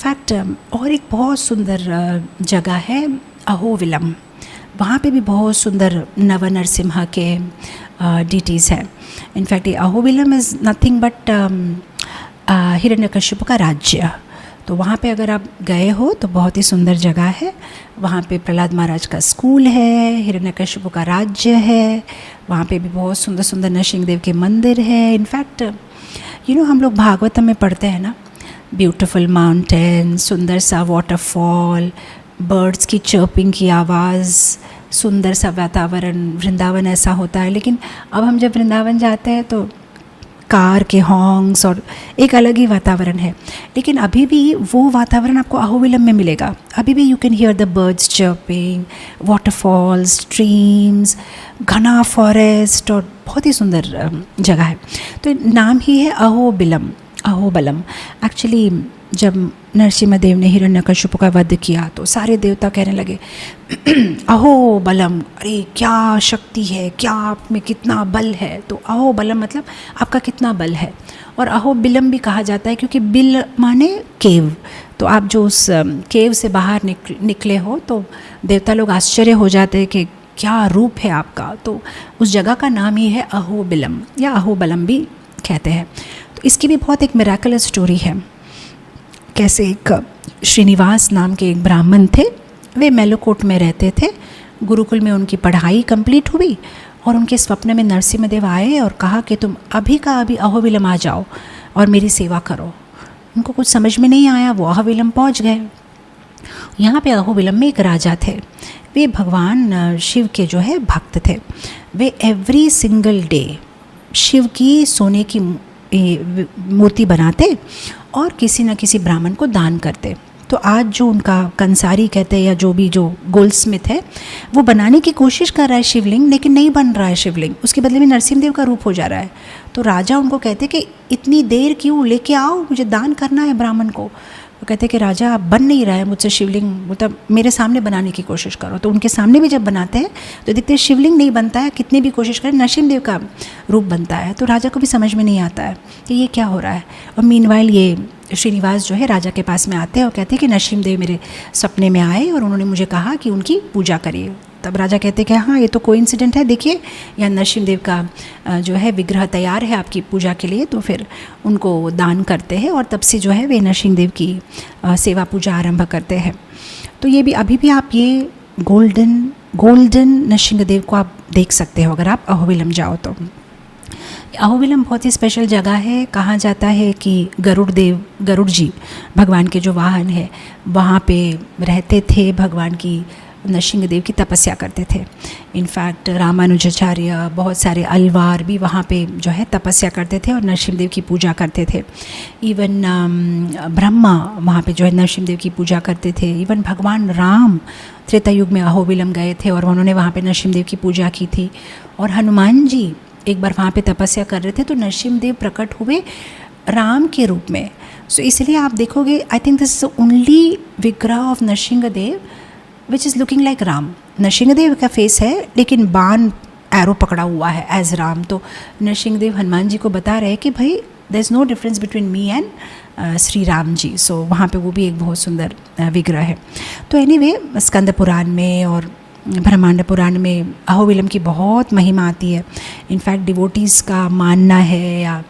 In fact और एक बहुत सुंदर जगह है अहोबिलम। वहाँ पे भी बहुत सुंदर नव नरसिम्हा के डिटीज़ हैं। इनफैक्ट ये Ahobilam is nothing but Hiranyakashipu का राज्य। तो वहाँ पे अगर आप गए हो तो बहुत ही सुंदर जगह है। वहाँ पे प्रहलाद महाराज का स्कूल है, हिरण्यकशिपु का राज्य है। वहाँ पे भी बहुत सुंदर सुंदर नरसिंहदेव के मंदिर है। इनफैक्ट हम लोग भागवतम में पढ़ते हैं ना, ब्यूटीफुल माउंटेन, सुंदर सा वाटरफॉल, बर्ड्स की चर्पिंग की आवाज़, सुंदर सा वातावरण। वृंदावन ऐसा होता है। लेकिन अब हम जब वृंदावन जाते हैं तो कार के हॉर्न्स और एक अलग ही वातावरण है। लेकिन अभी भी वो वातावरण आपको अहोबिलम में मिलेगा। अभी भी you can hear the birds chirping, waterfalls, streams, घना फॉरेस्ट और बहुत ही सुंदर जगह है। तो नाम ही है अहोबिलम, अहोबलम। एक्चुअली जब नरसिम्हदेव ने हिरण्यकशिपु का वध किया तो सारे देवता कहने लगे अहोबलम, अरे क्या शक्ति है, क्या आप में कितना बल है। तो अहोबलम मतलब आपका कितना बल है। और अहोबिलम भी कहा जाता है क्योंकि बिल माने केव। तो आप जो उस केव से बाहर निकले हो तो देवता लोग आश्चर्य हो जाते हैं कि क्या रूप है आपका। तो उस जगह का नाम ही है अहोबिलम या अहोबलम भी कहते हैं। तो इसकी भी बहुत एक मिरेकलस स्टोरी है। कैसे एक श्रीनिवास नाम के एक ब्राह्मण थे, वे मेलोकोट में रहते थे। गुरुकुल में उनकी पढ़ाई कंप्लीट हुई और उनके स्वप्न में नरसिम्हदेव आए और कहा कि तुम अभी का अभी अहोबिलम आ जाओ और मेरी सेवा करो। उनको कुछ समझ में नहीं आया, वो अहोबिलम पहुंच गए। यहाँ पे अहोबिलम में एक राजा थे। वे भगवान शिव के जो है भक्त थे। वे एवरी सिंगल डे शिव की सोने की मूर्ति बनाते और किसी न किसी ब्राह्मण को दान करते। तो आज जो उनका कंसारी कहते हैं या जो भी जो गोल्डस्मिथ है, वो बनाने की कोशिश कर रहा है शिवलिंग, लेकिन नहीं बन रहा है शिवलिंग। उसके बदले में नरसिम्हदेव का रूप हो जा रहा है। तो राजा उनको कहते कि इतनी देर क्यों, लेके आओ, मुझे दान करना है ब्राह्मण को। वो कहते कि राजा बन नहीं रहा है मुझसे शिवलिंग, मतलब मेरे सामने बनाने की कोशिश करो। तो उनके सामने भी जब बनाते हैं तो देखते हैं शिवलिंग नहीं बनता है। कितनी भी कोशिश करें नरसिम्हदेव का रूप बनता है। तो राजा को भी समझ में नहीं आता है कि ये क्या हो रहा है। और मीनवाइल ये श्रीनिवास जो है राजा के पास में आते हैं और कहते हैं कि नरसिम्हदेव मेरे सपने में आए और उन्होंने मुझे कहा कि उनकी पूजा करिए। तब राजा कहते हैं कि हाँ, ये तो कोइंसिडेंट है, देखिए यहाँ नरसिम्हदेव का जो है विग्रह तैयार है आपकी पूजा के लिए। तो फिर उनको दान करते हैं और तब से जो है वे नरसिम्हदेव की सेवा पूजा आरंभ करते हैं। तो ये भी अभी भी आप ये गोल्डन नरसिम्हदेव को आप देख सकते हो अगर आप अहोबिलम जाओ तो। अहोबिलम बहुत ही स्पेशल जगह है। कहा जाता है कि गरुड़ जी भगवान के जो वाहन है वहाँ पे रहते थे, भगवान की नरसिंहदेव की तपस्या करते थे। इनफैक्ट रामानुजाचार्य, बहुत सारे अलवार भी वहाँ पे जो है तपस्या करते थे और नरसिंहदेव की पूजा करते थे। इवन ब्रह्मा वहाँ पे जो है नरसिंहदेव की पूजा करते थे। इवन भगवान राम त्रेता युग में अहोबिलम गए थे और उन्होंने वहाँ पे नरसिंहदेव की पूजा की थी। और हनुमान जी एक बार वहाँ पे तपस्या कर रहे थे तो नरसिंहदेव प्रकट हुए राम के रूप में। सो इसलिए आप देखोगे, I think this is the only विग्रह of Narasimhadev which is looking like Ram. Narasimhadev का फेस है लेकिन बाण एरो पकड़ा हुआ है एज राम। तो नरसिंहदेव हनुमान जी को बता रहे हैं कि भाई there is no difference between me and Shri Ram ji. So वहाँ पे वो भी एक बहुत सुंदर विग्रह है। तो एनीवे स्कंद पुराण में और ब्रह्मांड पुराण में अहोबिलम की बहुत महिमा आती है। इनफैक्ट डिवोटीज़ का मानना है या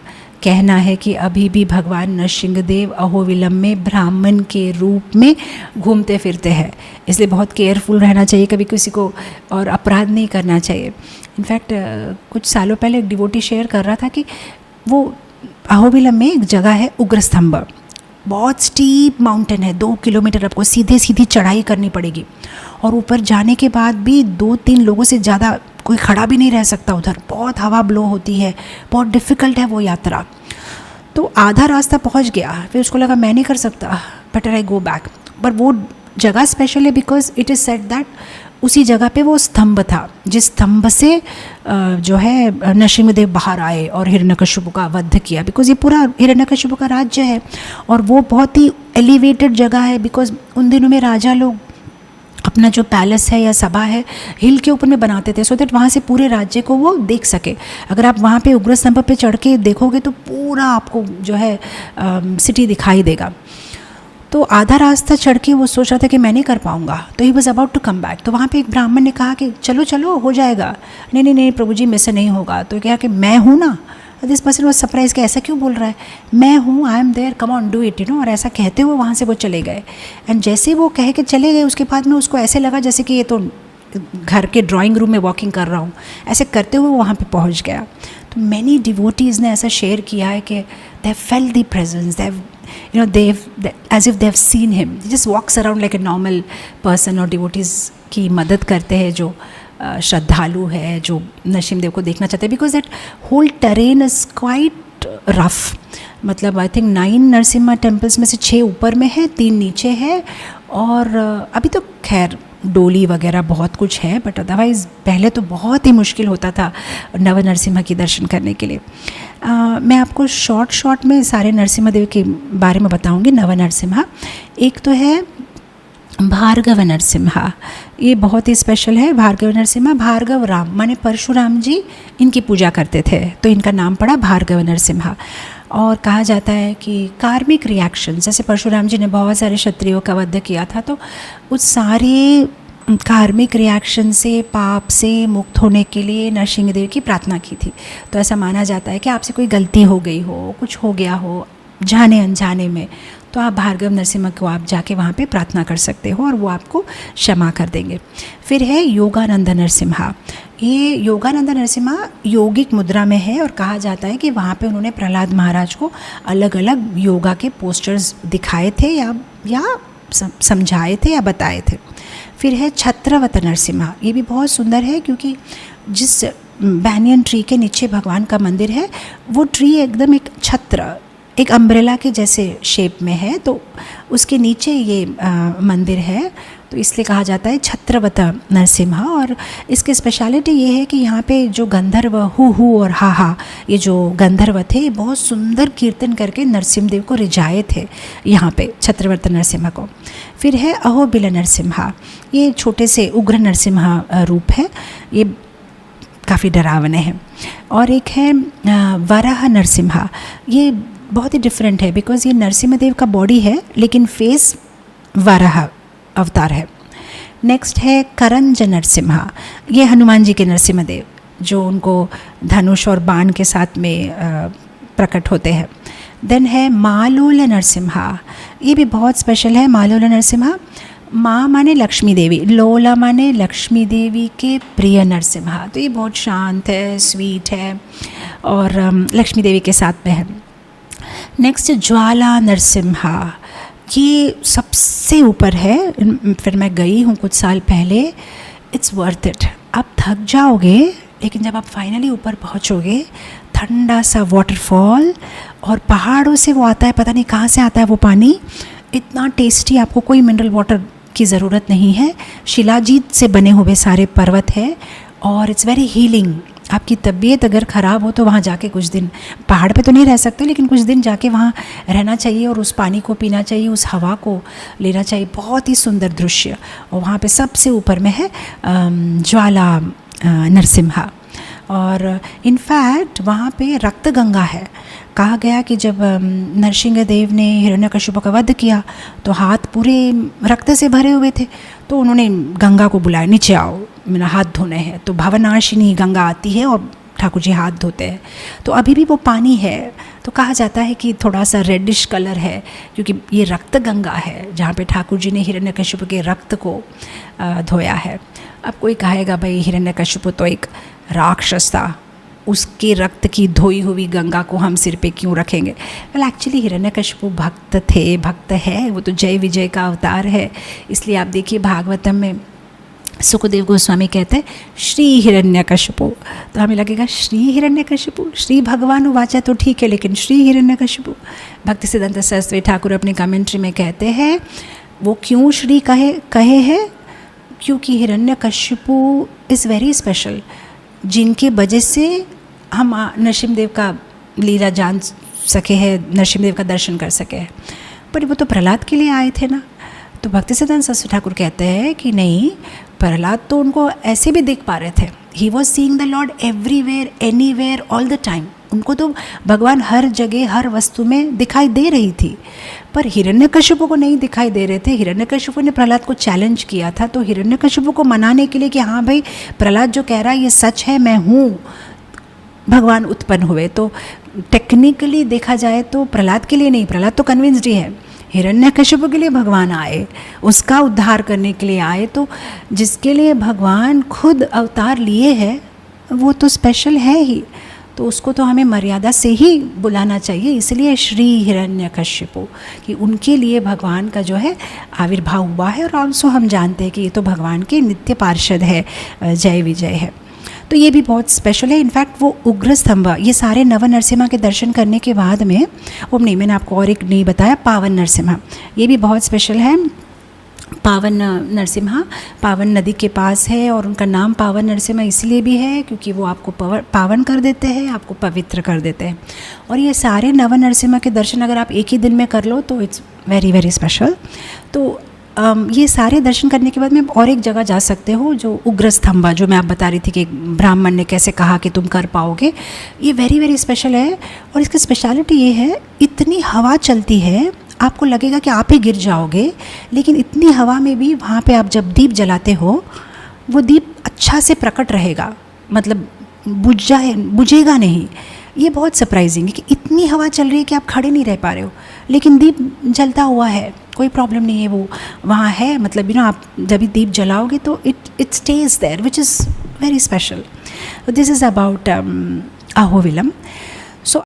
कहना है कि अभी भी भगवान नरसिंहदेव अहोबिलम में ब्राह्मण के रूप में घूमते फिरते हैं। इसलिए बहुत केयरफुल रहना चाहिए, कभी किसी को और अपराध नहीं करना चाहिए। इनफैक्ट कुछ सालों पहले एक डिवोटी शेयर कर रहा था कि वो अहोबिलम में एक जगह है उग्रस्तंभ, बहुत स्टीप माउंटेन है, 2 किलोमीटर आपको सीधे सीधी चढ़ाई करनी पड़ेगी और ऊपर जाने के बाद भी 2-3 लोगों से ज़्यादा कोई खड़ा भी नहीं रह सकता उधर। बहुत हवा ब्लो होती है, बहुत डिफ़िकल्ट है वो यात्रा। तो आधा रास्ता पहुंच गया, फिर उसको लगा मैं नहीं कर सकता, बेटर आई गो बैक। पर वो जगह स्पेशल है because it is said that उसी जगह पे वो स्तंभ था जिस स्तंभ से जो है नरसिंहदेव बाहर आए और हिरण्यकशिपु का वध किया। बिकॉज ये पूरा हिरण्यकशिपु का राज्य है और वो बहुत ही एलिवेटेड जगह है। बिकॉज उन दिनों में राजा लोग अपना जो पैलेस है या सभा है हिल के ऊपर में बनाते थे सो दैट वहाँ से पूरे राज्य को वो देख सके। अगर आप वहाँ पे उग्र स्तंभ पे चढ़ के देखोगे तो पूरा आपको जो है सिटी दिखाई देगा। तो आधा रास्ता चढ़ के वो सोच रहा था कि मैं नहीं कर पाऊँगा, तो he was about to come back. तो वहाँ पे एक ब्राह्मण ने कहा कि चलो चलो हो जाएगा। नहीं नहीं नहीं प्रभु जी, मेरे से नहीं होगा। तो कहा कि मैं हूँ ना। दिस पर्सन वॉज सरप्राइज कि ऐसा क्यों बोल रहा है, मैं हूँ, I am there, come on do it, और ऐसा कहते हुए वहाँ से वो चले गए। एंड जैसे वो कह के चले गए, उसके बाद में उसको ऐसे लगा जैसे कि ये तो घर के ड्राइंग रूम में वॉकिंग कर रहा हूँ, ऐसे करते हुए वहाँ पे पहुँच गया। तो मैनी डिवोटीज़ ने ऐसा शेयर किया है कि they have felt the presence, they have they as if they have seen him, just walks around like a normal person. और डिवोटीज़ की मदद करते हैं जो श्रद्धालु है, जो नरसिम्हा देव को देखना चाहते हैं, because that whole terrain is quite rough. मतलब आई थिंक 9 नरसिम्हा टेम्पल्स में से 6 ऊपर में है, 3 नीचे है। और अभी तो खैर डोली वगैरह बहुत कुछ है, बट अदरवाइज़ पहले तो बहुत ही मुश्किल होता था नव नरसिम्हा की दर्शन करने के लिए। मैं आपको शॉर्ट में सारे नरसिम्हा देव के बारे में बताऊंगी। नव नरसिम्हा एक तो है भार्गव नरसिम्हा, ये बहुत ही स्पेशल है। भार्गव नरसिम्हा, भार्गव राम माने परशुराम जी इनकी पूजा करते थे, तो इनका नाम पड़ा भार्गव नरसिम्हा। और कहा जाता है कि कार्मिक रिएक्शन, जैसे परशुराम जी ने बहुत सारे क्षत्रियों का वध किया था, तो उस सारे कार्मिक रिएक्शन से, पाप से मुक्त होने के लिए नरसिंहदेव की प्रार्थना की थी। तो ऐसा माना जाता है कि आपसे कोई गलती हो गई हो, कुछ हो गया हो जाने अनजाने में, तो आप भार्गव नरसिम्हा को आप जाके वहाँ पे प्रार्थना कर सकते हो और वो आपको क्षमा कर देंगे। फिर है योगानंद नरसिम्हा। ये योगानंद नरसिम्हा योगिक मुद्रा में है और कहा जाता है कि वहाँ पे उन्होंने प्रहलाद महाराज को अलग अलग योगा के पोस्टर्स दिखाए थे या समझाए थे या बताए थे। फिर है छत्रवत नरसिम्हा, ये भी बहुत सुंदर है क्योंकि जिस बैनियन ट्री के नीचे भगवान का मंदिर है, वो ट्री एकदम एक छत्र, एक अम्ब्रेला के जैसे शेप में है, तो उसके नीचे ये मंदिर है, तो इसलिए कहा जाता है छत्रवत नरसिम्हा। और इसकी स्पेशलिटी ये है कि यहाँ पे जो गंधर्व हु और हा ये जो गंधर्व थे, बहुत सुंदर कीर्तन करके नरसिम्हदेव को रिझाए थे यहाँ पे छत्रवत नरसिम्हा को। फिर है अहोबिल नरसिम्हा, ये छोटे से उग्र नरसिम्हा रूप है, ये काफ़ी डरावने हैं। और एक है वराह नरसिम्हा, ये बहुत ही डिफरेंट है बिकॉज ये नरसिम्हदेव का बॉडी है लेकिन फेस वराह अवतार है। नेक्स्ट है करंज नरसिम्हा, ये हनुमान जी के नरसिम्हदेव जो उनको धनुष और बाण के साथ में प्रकट होते हैं। देन है मालोल नरसिम्हा, ये भी बहुत स्पेशल है। मालोल नरसिम्हा, माँ माने लक्ष्मी देवी, लोला माने लक्ष्मी देवी के प्रिय नरसिम्हा, तो ये बहुत शांत है, स्वीट है और लक्ष्मी देवी के साथ में है। नेक्स्ट ज्वाला नरसिम्हा, ये सबसे ऊपर है। फिर मैं गई हूँ कुछ साल पहले, इट्स वर्थ इट। आप थक जाओगे लेकिन जब आप फाइनली ऊपर पहुँचोगे, ठंडा सा वाटरफॉल और पहाड़ों से वो आता है, पता नहीं कहाँ से आता है वो पानी, इतना टेस्टी, आपको कोई मिनरल वाटर की ज़रूरत नहीं है। शिलाजीत से बने हुए सारे पर्वत है और इट्स वेरी हीलिंग। आपकी तबीयत अगर ख़राब हो तो वहाँ जाके कुछ दिन, पहाड़ पे तो नहीं रह सकते लेकिन कुछ दिन जाके वहाँ रहना चाहिए और उस पानी को पीना चाहिए, उस हवा को लेना चाहिए। बहुत ही सुंदर दृश्य। और वहाँ पे सबसे ऊपर में है ज्वाला नरसिम्हा। और इनफैक्ट वहाँ पे रक्त गंगा है। कहा गया कि जब नरसिंहदेव ने हिरण्यकशिपु का वध किया तो हाथ पूरे रक्त से भरे हुए थे, तो उन्होंने गंगा को बुलाया, नीचे आओ, मेरा हाथ धोने हैं। तो भवनाशिनी गंगा आती है और ठाकुर जी हाथ धोते हैं। तो अभी भी वो पानी है, तो कहा जाता है कि थोड़ा सा रेडिश कलर है क्योंकि ये रक्त गंगा है जहाँ पे ठाकुर जी ने हिरण्यकशिपु के रक्त को धोया है। अब कोई कहेगा भाई हिरण्यकशिपु तो एक राक्षस था, उसके रक्त की धोई हुई गंगा को हम सिर पे क्यों रखेंगे। वेल एक्चुअली हिरण्यकशिपु भक्त थे, भक्त है, वो तो जय विजय का अवतार है। इसलिए आप देखिए भागवतम में सुखदेव गोस्वामी कहते हैं श्री हिरण्यकशिपु, तो हमें लगेगा श्री हिरण्यकशिपु, श्री भगवान उवाचा तो ठीक है, लेकिन श्री हिरण्यकशिपु। भक्ति सिद्धांत सरस्वती ठाकुर अपनी कमेंट्री में कहते हैं वो क्यों श्री कहे हैं, क्योंकि हिरण्यकशिपु इज़ वेरी स्पेशल, जिनके वजह से हम नरसिम्हदेव का लीला जान सके हैं, नरसिम्हदेव का दर्शन कर सके हैं। पर वो तो प्रहलाद के लिए आए थे ना। तो भक्ति सिद्धांत सरस्वती ठाकुर कहते हैं कि नहीं, प्रहलाद तो उनको ऐसे भी देख पा रहे थे। He was seeing the Lord everywhere, anywhere, all the time. उनको तो भगवान हर जगह हर वस्तु में दिखाई दे रही थी, पर हिरण्यकशिपु को नहीं दिखाई दे रहे थे। हिरण्यकशिपु ने प्रहलाद को चैलेंज किया था, तो हिरण्यकशिपु को मनाने के लिए कि हाँ भाई प्रहलाद जो कह रहा है ये सच है, मैं हूँ, भगवान उत्पन्न हुए। तो टेक्निकली देखा जाए तो प्रहलाद के लिए नहीं, प्रहलाद तो कन्विंस्ड ही है, हिरण्यकशिपु के लिए भगवान आए, उसका उद्धार करने के लिए आए। तो जिसके लिए भगवान खुद अवतार लिए हैं वो तो स्पेशल है ही, तो उसको तो हमें मर्यादा से ही बुलाना चाहिए। इसलिए श्री हिरण्यकशिपु कि उनके लिए भगवान का जो है आविर्भाव हुआ है। और ऑल्सो हम जानते हैं कि ये तो भगवान के नित्य पार्षद है, जय विजय है, तो ये भी बहुत स्पेशल है। इनफैक्ट वो उग्र स्तंभ, ये सारे नव नरसिम्हा के दर्शन करने के बाद में वो नहीं, मैंने आपको और एक नहीं बताया, पावन नरसिम्हा, ये भी बहुत स्पेशल है। पावन नरसिम्हा पावन नदी के पास है, और उनका नाम पावन नरसिम्हा इसलिए भी है क्योंकि वो आपको पावन कर देते हैं, आपको पवित्र कर देते हैं। और ये सारे नव नरसिम्हा के दर्शन अगर आप एक ही दिन में कर लो तो इट्स वेरी वेरी स्पेशल। तो ये सारे दर्शन करने के बाद में और एक जगह जा सकते हो, जो उग्र स्तंभा, जो मैं आप बता रही थी कि ब्राह्मण ने कैसे कहा कि तुम कर पाओगे, ये वेरी वेरी स्पेशल है। और इसकी स्पेशलिटी ये है, इतनी हवा चलती है, आपको लगेगा कि आप ही गिर जाओगे, लेकिन इतनी हवा में भी वहाँ पे आप जब दीप जलाते हो वो दीप अच्छा से प्रकट रहेगा, मतलब बुझेगा नहीं। ये बहुत सरप्राइजिंग है कि इतनी हवा चल रही है कि आप खड़े नहीं रह पा रहे हो, लेकिन दीप जलता हुआ है, कोई प्रॉब्लम नहीं है, वो वहाँ है। मतलब आप जब भी दीप जलाओगे तो it stays there, which is very special. This is about Ahobilam.